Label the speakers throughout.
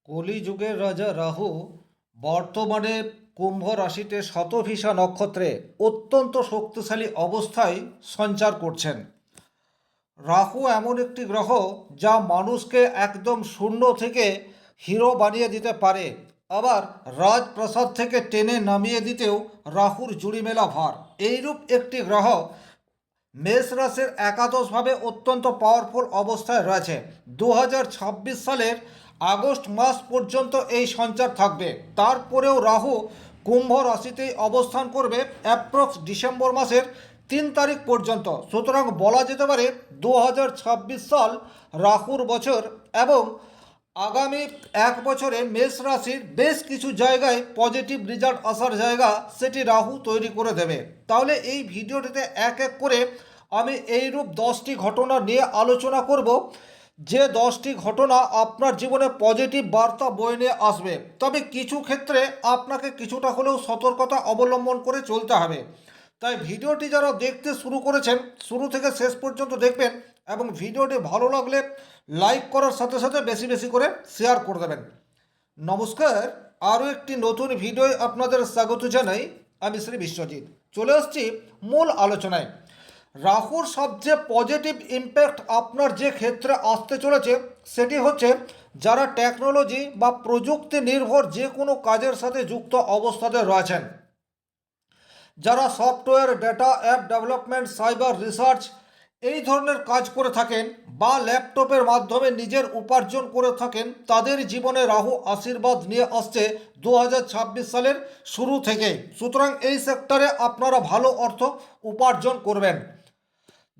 Speaker 1: কলিযুগের রাজা রাহু বর্তমানে কুম্ভ রাশিতে শতভিষা নক্ষত্রে অত্যন্ত শক্তিশালী অবস্থায় সঞ্চার করছেন। রাহু এমন একটি গ্রহ যা মানুষকে একদম শূন্য থেকে হিরো বানিয়ে দিতে পারে, আবার রাজপ্রাসাদ থেকে টেনে নামিয়ে দিতেও রাহুর জুড়ি মেলা ভার। এইরূপ একটি গ্রহ মেষ রাশির একাদশভাবে অত্যন্ত পাওয়ারফুল অবস্থায় রয়েছে। 2026 সালের আগস্ট মাস পর্যন্ত এই সঞ্চার থাকবে। তারপরেও রাহু কুম্ভ রাশিতেই অবস্থান করবে অ্যাপ্রক্স ডিসেম্বর মাসের 3 তারিখ পর্যন্ত। সুতরাং বলা যেতে পারে 2026 সাল রাহুর বছর, এবং আগামী 1 বছরে মেষ রাশির বেশ কিছু জায়গায় পজিটিভ রেজাল্ট আসার জায়গা সেটি রাহু তৈরি করে দেবে। তাহলে এই ভিডিওটিতে এক এক করে আমি এইরূপ 10টি ঘটনা নিয়ে আলোচনা করব, যে 10টি ঘটনা আপনার জীবনে পজিটিভ বার্তা বয়ে নিয়ে আসবে। তবে কিছু ক্ষেত্রে আপনাকে কিছুটা হলেও সতর্কতা অবলম্বন করে চলতে হবে। তাই ভিডিওটি যারা দেখতে শুরু করেছেন শুরু থেকে শেষ পর্যন্ত দেখবেন, এবং ভিডিওটি ভালো লাগলে লাইক করার সাথে সাথে বেশি বেশি করে শেয়ার করে দেবেন। নমস্কার, আরও একটি নতুন ভিডিওয় আপনাদের স্বাগত জানাই। আমি শ্রী বিশ্বজিৎ চলে আসছি মূল আলোচনায়। রাহুর সবচেয়ে পজিটিভ ইম্প্যাক্ট আপনার যে ক্ষেত্রে আসতে চলেছে সেটি হচ্ছে যারা টেকনোলজি বা প্রযুক্তি নির্ভর যে কোনো কাজের সাথে যুক্ত অবস্থাতে রয়েছেন, যারা software, data, app development, cyber research এই ধরনের কাজ করে থাকেন, বা ল্যাপটপের মাধ্যমে নিজের উপার্জন করে থাকেন, তাদের জীবনে রাহু আশীর্বাদ নিয়ে আসছে 2026 সালের শুরু থেকে। সুতরাং এই সেক্টরে আপনারা ভালো অর্থ উপার্জন করবেন।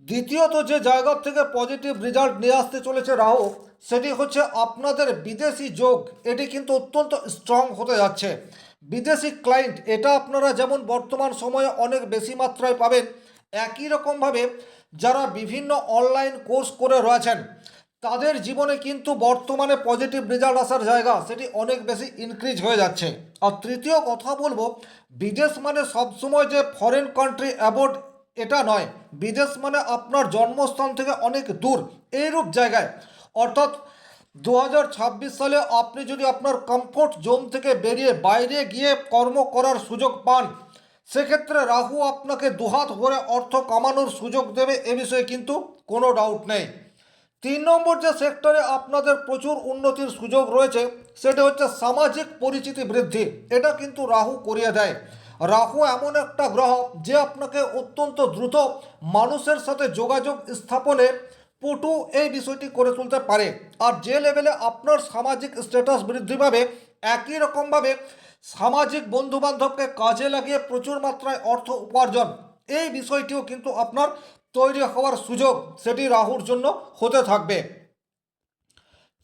Speaker 1: দ্বিতীয়ত যে জায়গা থেকে পজিটিভ রেজাল্ট নিয়ে আসতে চলেছে রাহু, সেটি হচ্ছে আপনাদের বিদেশি যোগ। এটি কিন্তু অত্যন্ত স্ট্রং হতে যাচ্ছে। বিদেশি ক্লায়েন্ট এটা আপনারা যেমন বর্তমান সময়ে অনেক বেশি মাত্রায় পাবেন, একই রকমভাবে যারা বিভিন্ন অনলাইন কোর্স করে রয়েছেন তাদের জীবনে কিন্তু বর্তমানে পজিটিভ রেজাল্ট আসার জায়গা সেটি অনেক বেশি ইনক্রিজ হয়ে যাচ্ছে। আর তৃতীয় কথা বলবো, বিদেশ মানে সবসময় যে ফরেন কান্ট্রি অ্যাবোর্ড এটা নয়। বিদেশ মানে আপনার জন্মস্থান থেকে অনেক দূর এইরূপ জায়গায়। অর্থাৎ 2026 সালে আপনি যদি আপনার কমফোর্ট জোন থেকে বেরিয়ে বাইরে গিয়ে কর্ম করার সুযোগ পান, সেক্ষেত্রে রাহু আপনাকে দুহাত ভরে অর্থ কামানোর সুযোগ দেবে, এ বিষয়ে কিন্তু কোনো ডাউট নেই। 3 নম্বর যে সেক্টরে আপনাদের প্রচুর উন্নতির সুযোগ রয়েছে সেটা হচ্ছে সামাজিক পরিচিতি বৃদ্ধি। এটা কিন্তু রাহু করিয়ে দেয়। রাহু এমন একটা গ্রহ যে আপনাকে অত্যন্ত দ্রুত মানুষের সাথে যোগাযোগ স্থাপনে পটু এই বিষয়টি করে তুলতে পারে। আর যে লেভেলে আপনার সামাজিক স্ট্যাটাস বৃদ্ধি পাবে, একই রকমভাবে সামাজিক বন্ধুবান্ধবকে কাজে লাগিয়ে প্রচুর মাত্রায় অর্থ উপার্জন, এই বিষয়টিও কিন্তু আপনার তৈরি হওয়ার সুযোগ সেটি রাহুর জন্য হতে থাকবে।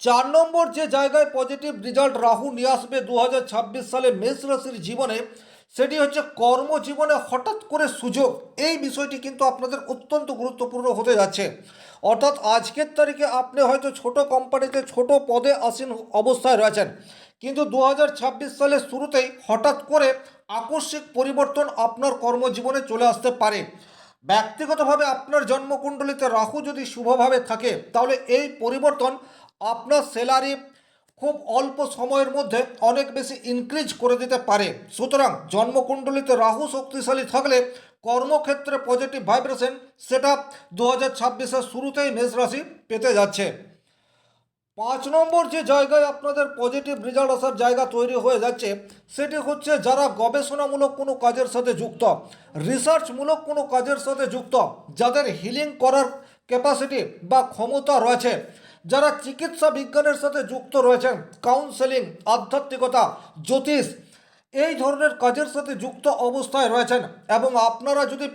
Speaker 1: 4 নম্বর যে জায়গায় পজিটিভ রেজাল্ট রাহু নিয়ে আসবে 2026 সালে মেষ রাশির জীবনে, সেটি হচ্ছে কর্মজীবনে হঠাৎ করে সুযোগ। এই বিষয়টি কিন্তু আপনাদের অত্যন্ত গুরুত্বপূর্ণ হতে যাচ্ছে। অর্থাৎ আজকের তারিখে আপনি হয়তো ছোট কোম্পানিতে ছোট পদে আসীন অবস্থায় রয়েছেন, কিন্তু 2026 সালের শুরুতেই হঠাৎ করে আকস্মিক পরিবর্তন আপনার কর্মজীবনে চলে আসতে পারে। ব্যক্তিগতভাবে আপনার জন্মকুণ্ডলিতে রাহু যদি শুভভাবে থাকে, তাহলে এই পরিবর্তন আপনার স্যালারি খুব অল্প সময়ের মধ্যে অনেক বেশি ইনক্রিজ করে দিতে পারে। সুতরাং জন্মকুণ্ডলিতে রাহু শক্তিশালী থাকলে কর্মক্ষেত্রে পজিটিভ ভাইব্রেশন সেটা 2026-এর শুরুতেই মেষ রাশি পেতে যাচ্ছে। 5 নম্বর যে জায়গায় আপনাদের পজিটিভ রেজাল্ট আসার জায়গা তৈরি হয়ে যাচ্ছে সেটি হচ্ছে যারা গবেষণামূলক কোনো কাজের সাথে যুক্ত, রিসার্চমূলক কোনো কাজের সাথে যুক্ত, যাদের হিলিং করার ক্যাপাসিটি বা ক্ষমতা রয়েছে, যারা চিকিৎসা বিজ্ঞানের সাথে যুক্ত রয়েছেন, কাউন্সেলিং, আধ্যাত্মিকতা, জ্যোতিষ এই ধরনের কাজের সাথে যুক্ত অবস্থায় রয়েছেন, এবং আপনারা যদি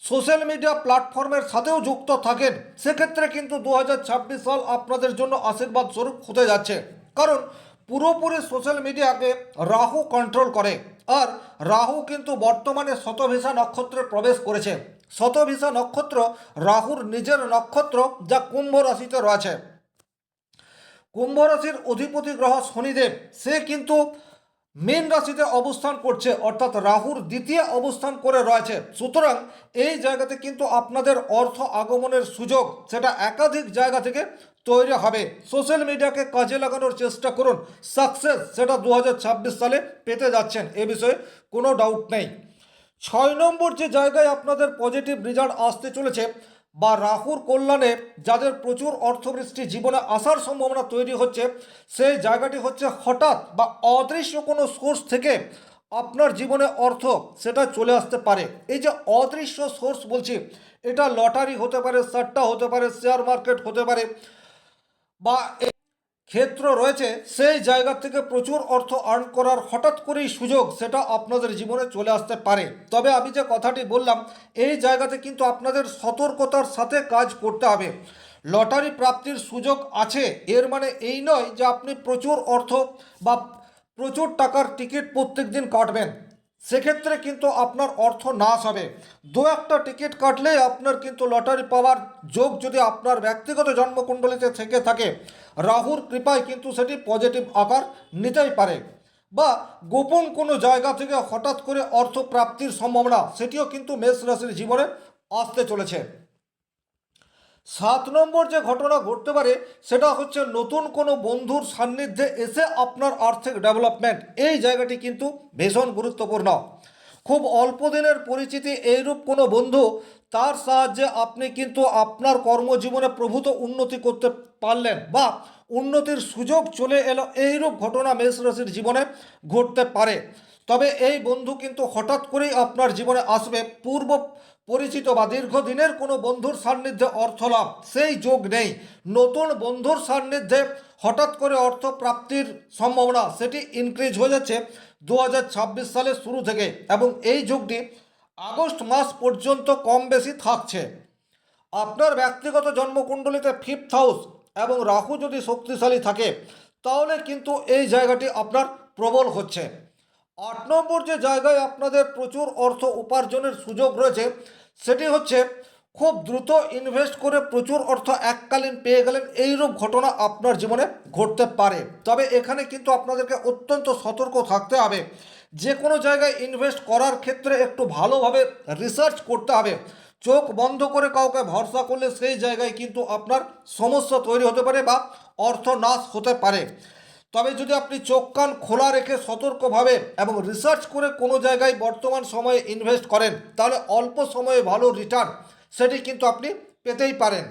Speaker 1: সোশ্যাল মিডিয়া প্ল্যাটফর্মের সাথেও যুক্ত থাকেন, সেক্ষেত্রে কিন্তু 2026 সাল আপনাদের জন্য আশীর্বাদ স্বরূপ হতে যাচ্ছে। কারণ পুরোপুরি সোশ্যাল মিডিয়াকে রাহু কন্ট্রোল করে। আর রাহু কিন্তু বর্তমানে শতভিষা নক্ষত্রে প্রবেশ করেছে। শতভিষা নক্ষত্র রাহুর নিজের নক্ষত্র, যা কুম্ভ রাশিতে রয়েছে। কুম্ভ রাশির অধিপতি গ্রহ শনিদেব সে কিন্তু মীন রাশিতে অবস্থান করছে, অর্থাৎ রাহুর দ্বিতীয় অবস্থান করে রয়েছে। সুতরাং এই জায়গাতে কিন্তু আপনাদের অর্থ আগমনের সুযোগ সেটা একাধিক জায়গা থেকে তৈরি হবে। সোশ্যাল মিডিয়াকে কাজে লাগানোর চেষ্টা করুন, সাকসেস সেটা 2026 সালে পেতে যাচ্ছেন, এ বিষয়ে কোনো ডাউট নেই। 6 নম্বর যে জায়গায় আপনাদের পজিটিভ রেজাল্ট আসতে চলেছে বা রাহুর কল্যাণে যাদের প্রচুর অর্থবৃষ্টি জীবনে আসার সম্ভাবনা তৈরি হচ্ছে, সেই জায়গাটি হচ্ছে হঠাৎ বা অদৃশ্য কোনো সোর্স থেকে আপনার জীবনে অর্থ সেটা চলে আসতে পারে। এই যে অদৃশ্য সোর্স বলছি, এটা লটারি হতে পারে, সাট্টা হতে পারে, শেয়ার মার্কেট হতে পারে, বা ক্ষেত্র রয়েছে সেই জায়গা থেকে প্রচুর অর্থ আর্ন করার হঠাৎ করেই সুযোগ সেটা আপনাদের জীবনে চলে আসতে পারে। তবে আমি যে কথাটি বললাম, এই জায়গাতে কিন্তু আপনাদের সতর্কতার সাথে কাজ করতে হবে। লটারি প্রাপ্তির সুযোগ আছে এর মানে এই নয় যে আপনি প্রচুর অর্থ বা প্রচুর টাকার টিকিট প্রত্যেক দিন কাটবেন, সেক্ষেত্রে কিন্তু আপনার অর্থ নাশ হবে। দু একটা টিকিট কাটলেই আপনার কিন্তু লটারি পাওয়ার যোগ যদি আপনার ব্যক্তিগত জন্মকুণ্ডলিতে থেকে থাকে, রাহুর কৃপায় কিন্তু সেটি পজিটিভ আকার নিতেই পারে। বা গোপন কোনো জায়গা থেকে হঠাৎ করে অর্থ প্রাপ্তির সম্ভাবনা সেটিও কিন্তু মেষ রাশির জীবনে আসতে চলেছে। 7 নম্বর যে ঘটনা ঘটতে পারে সেটা হচ্ছে নতুন কোনো বন্ধুর সান্নিধ্যে এসে আপনার আর্থিক ডেভেলপমেন্ট, এই জায়গাটি কিন্তু ভীষণ গুরুত্বপূর্ণ। খুব অল্প দিনের পরিচিতি এইরূপ কোনো বন্ধু, তার সাহায্যে আপনি কিন্তু আপনার কর্মজীবনে প্রভূত উন্নতি করতে পারলেন বা উন্নতির সুযোগ চলে এলো, এইরূপ ঘটনা মেষ রাশির জীবনে ঘটতে পারে। তবে এই বন্ধু কিন্তু হঠাৎ করেই আপনার জীবনে আসবে। পূর্ব পরিচিত বা দীর্ঘদিনের কোনো বন্ধুর সান্নিধ্যে অর্থ লাভ সেই যোগ নেই। নতুন বন্ধুর সান্নিধ্যে হঠাৎ করে অর্থ প্রাপ্তির সম্ভাবনা সেটি ইনক্রিজ হয়ে যাচ্ছে 2026 সালের শুরু থেকে, এবং এই যোগটি আগস্ট মাস পর্যন্ত কম বেশি থাকছে। আপনার ব্যক্তিগত জন্মকুণ্ডলিতে ফিফথ হাউস এবং রাহু যদি শক্তিশালী থাকে, তাহলে কিন্তু এই জায়গাটি আপনার প্রবল হচ্ছে। 8 নম্বর যে জায়গায় আপনাদের প্রচুর অর্থ উপার্জনের সুযোগ রয়েছে সেটি হচ্ছে খুব দ্রুত ইনভেস্ট করে প্রচুর অর্থ এককালীন পেয়ে গেলেন, এইরূপ ঘটনা আপনার জীবনে ঘটতে পারে। তবে এখানে কিন্তু আপনাদেরকে অত্যন্ত সতর্ক থাকতে হবে। যে কোনো জায়গায় ইনভেস্ট করার ক্ষেত্রে একটু ভালোভাবে রিসার্চ করতে হবে। চোখ বন্ধ করে কাউকে ভরসা করলে সেই জায়গায় কিন্তু আপনার সমস্যা তৈরি হতে পারে বা অর্থ নাশ হতে পারে। তবে যদি আপনি চোখ কান খোলা রেখে সতর্কভাবে এবং রিসার্চ করে কোনো জায়গায় বর্তমান সময়ে ইনভেস্ট করেন, তাহলে অল্প সময়ে ভালো রিটার্ন সেটি কিন্তু আপনি পেতেই পারেন।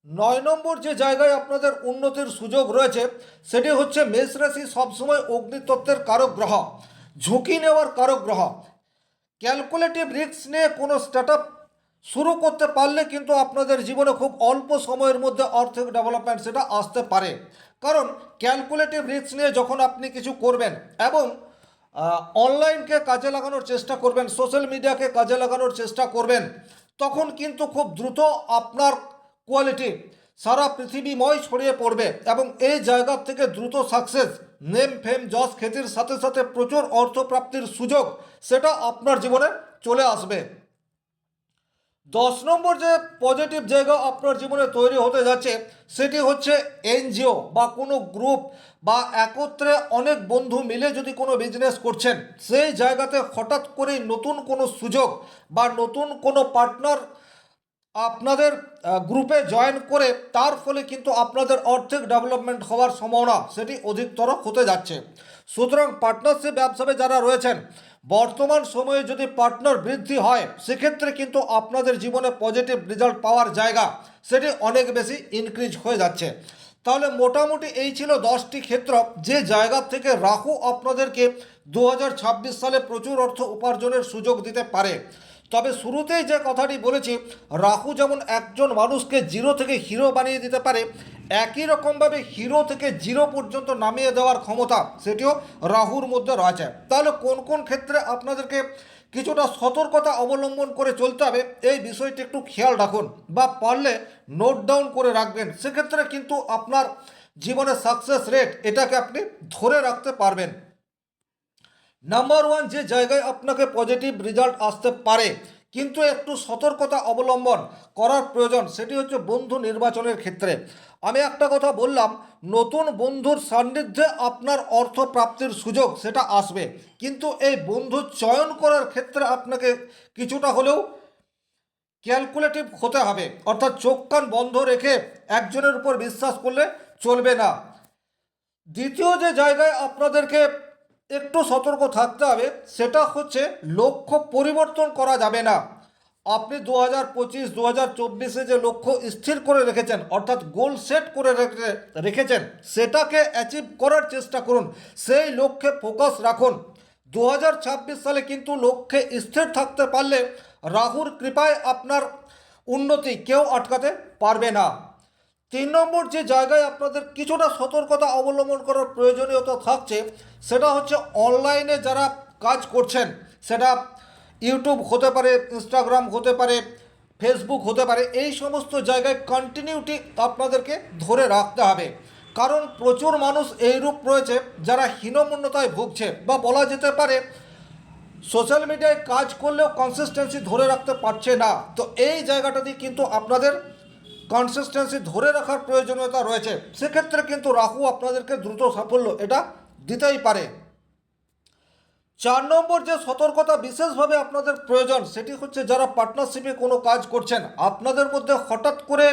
Speaker 1: 9 নম্বর যে জায়গায় আপনাদের উন্নতির সুযোগ রয়েছে সেটি হচ্ছে মেষ রাশি সবসময় অগ্নিতত্ত্বের কারক গ্রহ, ঝুঁকি নেওয়ার কারক গ্রহ। ক্যালকুলেটিভ রিস্ক নিয়ে কোনো স্টার্ট শুরু করতে পারলে কিন্তু আপনাদের জীবনে খুব অল্প সময়ের মধ্যে আর্থিক ডেভেলপমেন্ট সেটা আসতে পারে। কারণ ক্যালকুলেটিভ রিস্ক নিয়ে যখন আপনি কিছু করবেন এবং অনলাইনকে কাজে লাগানোর চেষ্টা করবেন, সোশ্যাল মিডিয়াকে কাজে লাগানোর চেষ্টা করবেন, তখন কিন্তু খুব দ্রুত আপনার কোয়ালিটি সারা পৃথিবীময় ছড়িয়ে পড়বে এবং এই জায়গা থেকে দ্রুত সাকসেস, নেম ফেম যশ খ্যাতির সাথে সাথে প্রচুর অর্থপ্রাপ্তির সুযোগ সেটা আপনার জীবনে চলে আসবে। 10 নম্বর যে পজিটিভ জায়গা আপনার জীবনে তৈরি হতে যাচ্ছে সেটি হচ্ছে এনজিও বা কোনো গ্রুপ বা একত্রে অনেক বন্ধু মিলে যদি কোনো বিজনেস করছেন, সেই জায়গাতে হঠাৎ করেই নতুন কোনো সুযোগ বা নতুন কোনো পার্টনার আপনাদের গ্রুপে জয়েন করে তার ফলে কিন্তু আপনাদের আর্থিক ডেভেলপমেন্ট হওয়ার সম্ভাবনা সেটি অধিকতর হতে যাচ্ছে। সুতরাং পার্টনারশিপ ব্যবসায় যারা রয়েছেন, বর্তমান সময়ে যদি পার্টনার বৃদ্ধি হয় সেক্ষেত্রে কিন্তু আপনাদের জীবনে পজিটিভ রেজাল্ট পাওয়ার জায়গা সেটি অনেক বেশি ইনক্রিজ হয়ে যাচ্ছে। তাহলে মোটামুটি এই ছিল 10টি ক্ষেত্র যে জায়গা থেকে রাহু আপনাদেরকে 2026 সালে প্রচুর অর্থ উপার্জনের সুযোগ দিতে পারে। তবে শুরুতেই যে কথাটি বলেছি, রাহু যেমন একজন মানুষকে জিরো থেকে হিরো বানিয়ে দিতে পারে, একই রকমভাবে হিরো থেকে জিরো পর্যন্ত নামিয়ে দেওয়ার ক্ষমতা সেটিও রাহুর মধ্যে রয়েছে। তাহলে কোন কোন ক্ষেত্রে আপনাদেরকে কিছুটা সতর্কতা অবলম্বন করে চলতে হবে এই বিষয়টি একটু খেয়াল রাখুন বা পারলে নোট ডাউন করে রাখবেন, সেক্ষেত্রে কিন্তু আপনার জীবনের সাকসেস রেট এটাকে আপনি ধরে রাখতে পারবেন। নাম্বার 1 যে জায়গায় আপনাকে পজিটিভ রেজাল্ট আসতে পারে কিন্তু একটু সতর্কতা অবলম্বন করার প্রয়োজন সেটি হচ্ছে বন্ধু নির্বাচনের ক্ষেত্রে। আমি একটা কথা বললাম, নতুন বন্ধুর সান্নিধ্যে আপনার অর্থ প্রাপ্তির সুযোগ সেটা আসবে, কিন্তু এই বন্ধু চয়ন করার ক্ষেত্রে আপনাকে কিছুটা হলেও ক্যালকুলেটিভ হতে হবে, অর্থাৎ চোখ কান বন্ধ রেখে একজনের উপর বিশ্বাস করলে চলবে না। দ্বিতীয় যে জায়গায় আপনাদেরকে একটু সতর্ক থাকতে হবে সেটা হচ্ছে লক্ষ্য পরিবর্তন করা যাবে না। আপনি 2025 2024 যে লক্ষ্য স্থির করে রেখেছেন, অর্থাৎ গোল সেট করে রেখেছেন, সেটাকে অ্যাচিভ করার চেষ্টা করুন, সেই লক্ষ্যে ফোকাস রাখুন। 2026 সালে কিন্তু লক্ষ্যে স্থির থাকতে পারলে রাহুর কৃপায় আপনার উন্নতি কেউ আটকাতে পারবে না। 3 নম্বর যে জায়গায় আপনাদের কিছুটা সতর্কতা অবলম্বন করার প্রয়োজনীয়তা থাকছে সেটা হচ্ছে অনলাইনে যারা কাজ করছেন, সেটা ইউটিউব হতে পারে, ইনস্টাগ্রাম হতে পারে, ফেসবুক হতে পারে, এই সমস্ত জায়গায় কন্টিনিউটি আপনাদেরকে ধরে রাখতে হবে। কারণ প্রচুর মানুষ এইরূপ রয়েছে যারা হীনমন্যতায় ভুগছে, বা বলা যেতে পারে সোশ্যাল মিডিয়ায় কাজ করলেও কনসিস্টেন্সি ধরে রাখতে পারছে না। তো এই জায়গাটাতে কিন্তু আপনাদের কনসিস্টেন্সি ধরে রাখার প্রয়োজনীয়তা রয়েছে। সেক্ষেত্রে কিন্তু রাহু আপনাদেরকে দ্রুত সাফল্য এটা দিতেই পারে। 4 নম্বর যে সতর্কতা বিশেষভাবে আপনাদের প্রয়োজন সেটি হচ্ছে যারা পার্টনারশিপে কোনো কাজ করছেন, আপনাদের মধ্যে হঠাৎ করে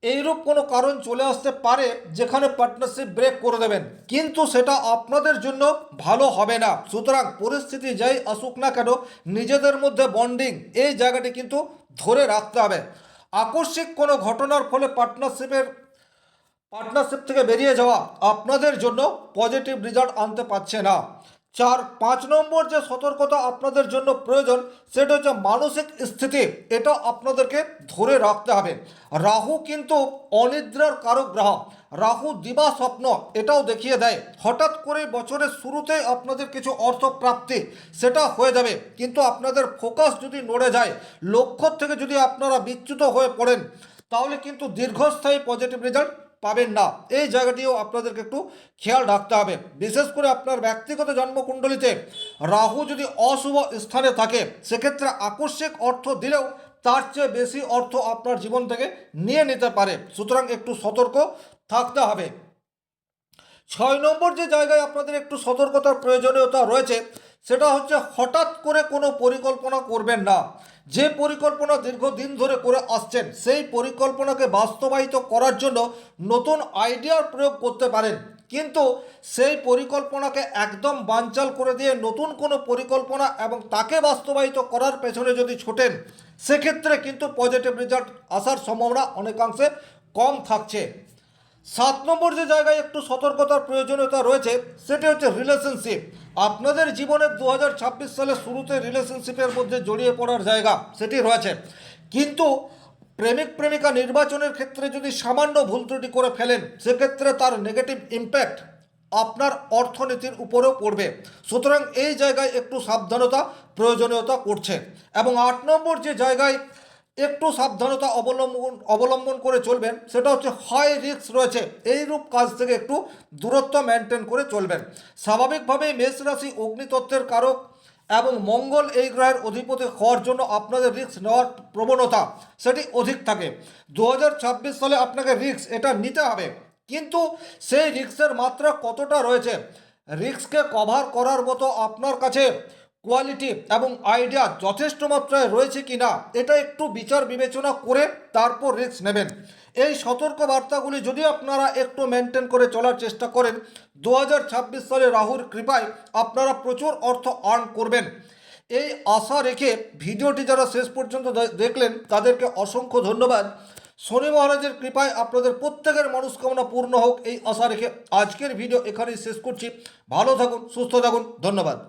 Speaker 1: এইরূপ কোনো কারণ চলে আসতে পারে যেখানে পার্টনারশিপ ব্রেক করে দেবেন, কিন্তু সেটা আপনাদের জন্য ভালো হবে না। সুতরাং পরিস্থিতি যাই আসুক না কেন, নিজেদের মধ্যে বন্ডিং এই জায়গাটি কিন্তু ধরে রাখতে হবে। আকস্মিক কোনো ঘটনার ফলে পার্টনারশিপ থেকে বেরিয়ে যাওয়া আপনাদের জন্য পজিটিভ রেজাল্ট আনতে পারছে না। 5 নম্বর যে সতর্কতা আপনাদের জন্য প্রয়োজন সেটা হচ্ছে মানসিক স্থিতি, এটা আপনাদেরকে ধরে রাখতে হবে। রাহু কিন্তু অনিদ্রার কারক গ্রহ, রাহু দিবা স্বপ্ন এটাও দেখিয়ে দেয়। হঠাৎ করে বছরের শুরুতে আপনাদের কিছু অর্থ প্রাপ্তি সেটা হয়ে যাবে, কিন্তু আপনাদের ফোকাস যদি নড়ে যায়, লক্ষ্য থেকে যদি আপনারা বিচ্যুত হয়ে পড়েন, তাহলে কিন্তু দীর্ঘস্থায়ী পজিটিভ রেজাল্ট পাবেন না। এই জায়গাটিও আপনাদেরকে একটু খেয়াল রাখতে হবে। বিশেষ করে আপনার ব্যক্তিগত জন্মকুণ্ডলিতে রাহু যদি অশুভ স্থানে থাকে, সেক্ষেত্রে আকস্মিক অর্থ দিলেও তার চেয়ে বেশি অর্থ আপনার জীবন থেকে নিয়ে নিতে পারে। সুতরাং একটু সতর্ক থাকতে হবে। 6 নম্বর যে জায়গায় আপনাদের একটু সতর্কতার প্রয়োজনীয়তা রয়েছে সেটা হচ্ছে হঠাৎ করে কোনো পরিকল্পনা করবেন না। যে পরিকল্পনা দীর্ঘদিন ধরে করে আসছেন সেই পরিকল্পনাকে বাস্তবায়িত করার জন্য নতুন আইডিয়ার প্রয়োগ করতে পারেন, কিন্তু সেই পরিকল্পনাকে একদম বানচাল করে দিয়ে নতুন কোনো পরিকল্পনা এবং তাকে বাস্তবায়িত করার পেছনে যদি ছোটেন, সেক্ষেত্রে কিন্তু পজিটিভ রেজাল্ট আসার সম্ভাবনা অনেকাংশে কম থাকছে। 7 নম্বর যে জায়গায় একটু সতর্কতার প্রয়োজনীয়তা রয়েছে সেটি হচ্ছে রিলেশনশিপ। আপনাদের জীবনের 2026 সালের শুরুতে রিলেশনশিপের মধ্যে জড়িয়ে পড়ার জায়গা সেটি রয়েছে, কিন্তু প্রেমিক প্রেমিকা নির্বাচনের ক্ষেত্রে যদি সামান্য ভুল ত্রুটি করে ফেলেন, সেক্ষেত্রে তার নেগেটিভ ইম্প্যাক্ট আপনার অর্থনীতির উপরেও পড়বে। সুতরাং এই জায়গায় একটু সাবধানতা প্রয়োজনীয়তা করছে। এবং 8 নম্বর যে জায়গায় একটু সাবধানতা অবলম্বন করে চলবেন সেটা হচ্ছে হাই রিস্ক রয়েছে, এইরূপ কাজ থেকে একটু দূরত্ব মেনটেন করে চলবেন। স্বাভাবিকভাবেই মেষ রাশি অগ্নিতত্ত্বের কারক এবং মঙ্গল এই গ্রহের অধিপতি হওয়ার জন্য আপনাদের রিস্ক নেওয়ার প্রবণতা সেটি অধিক থাকে। 2026 সালে আপনাকে রিস্ক এটা নিতে হবে, কিন্তু সেই রিস্কের মাত্রা কতটা রয়েছে, রিস্ককে কভার করার মতো আপনার কাছে কোয়ালিটি এবং আইডিয়া যথেষ্ট মাত্রায় রয়েছে কি না, এটা একটু বিচার বিবেচনা করে তারপর রিস্ক নেবেন। এই সতর্ক বার্তাগুলি যদি আপনারা একটু মেনটেন করে চলার চেষ্টা করেন, 2026 সালে রাহুর কৃপায় আপনারা প্রচুর অর্থ আর্ন করবেন। এই আশা রেখে ভিডিওটি যারা শেষ পর্যন্ত দেখলেন তাদেরকে অসংখ্য ধন্যবাদ। শনি মহারাজের কৃপায় আপনাদের প্রত্যেকের মনস্কামনা পূর্ণ হোক এই আশা রেখে আজকের ভিডিও এখানেই শেষ করছি। ভালো থাকুন, সুস্থ থাকুন, ধন্যবাদ।